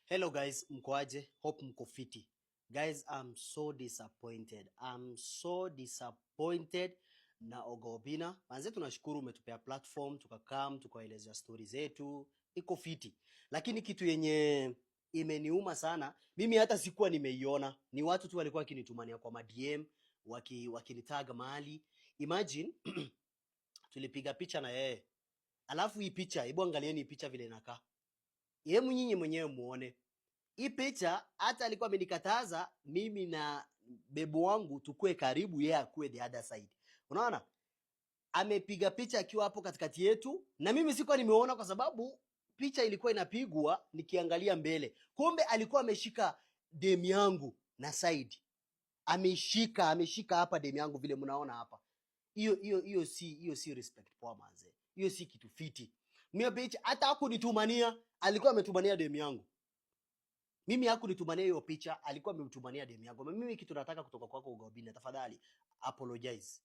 Hello guys, mkoaje? Hope mko fiti. Guys, I'm so disappointed. Na Oga Obinna. Manze tunashukuru umetupea platform, tukaelezea stories zetu. Iko fiti. Lakini kitu yenye imeniuma sana, mimi hata sikuwa nimeiona. Ni watu tu walikuwa wakinitumania kwa DM, wakinitag mahali. Imagine tulipiga picha na yeye. Alafu hii picha, hebu angalieni hii picha vile inakaa. Yeye nyinyi mwenyewe muone. Hii picha hata alikuwa amenikataza mimi na bebu wangu tukue karibu, yeye akue the other side. Unaona? Amepiga picha akiwa hapo katikati yetu na mimi sikuwa nimeona kwa sababu picha ilikuwa inapigwa nikiangalia mbele. Kumbe alikuwa ameshika demu yangu na side. Ameshika hapa demu yangu vile mnaona hapa. Hiyo si respect poa manze. Hiyo si kitu fiti. Mimi picha hata hakunitumania, alikuwa ametumania demu yangu. Mimi hakunitumania hiyo picha, alikuwa amemtumania demu yangu. Mimi kitu nataka kutoka kwako Oga Obinna, tafadhali apologize.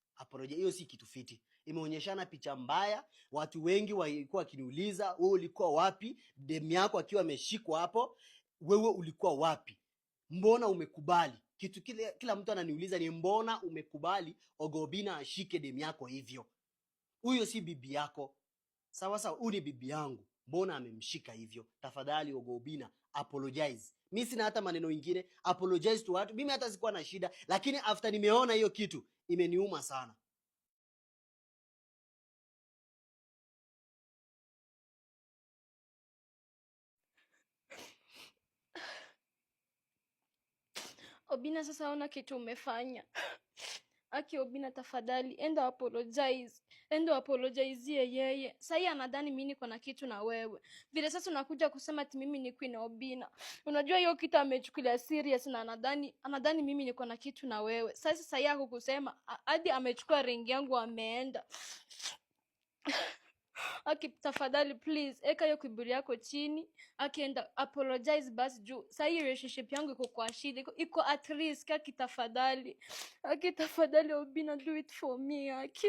Hiyo si kitu fiti. Imeonyeshana picha mbaya, watu wengi walikuwa wakiniuliza, wewe ulikuwa wapi? Demu yako akiwa ameshikwa hapo, wewe ulikuwa wapi? Mbona umekubali? Kitu kila mtu ananiuliza ni mbona umekubali Oga Obinna ashike demu yako hivyo? Huyo si bibi yako. Sawa, huyu ni bibi yangu. Mbona amemshika hivyo? Tafadhali Oga Obinna apologize. Mimi sina hata maneno mengine, apologize to watu. Mimi hata sikuwa na shida, lakini after nimeona hiyo kitu imeniuma sana. Obinna, sasa ona kitu umefanya. Aki Obinna, tafadhali enda apologize. Enda apologize yeye. Sasa anadhani mimi niko na kitu na wewe. Vile sasa unakuja kusema ati mimi ni Queen Obinna. Unajua hiyo kitu amechukulia serious na anadhani mimi niko na kitu na wewe. Sasa yako kusema hadi amechukua ring yangu ameenda. Aki tafadhali please eka hiyo kiburi yako chini, akienda apologize basi juu sasa hii relationship yangu iko kwa shida, iko at risk. Aki tafadhali Obinna, do it for me aki.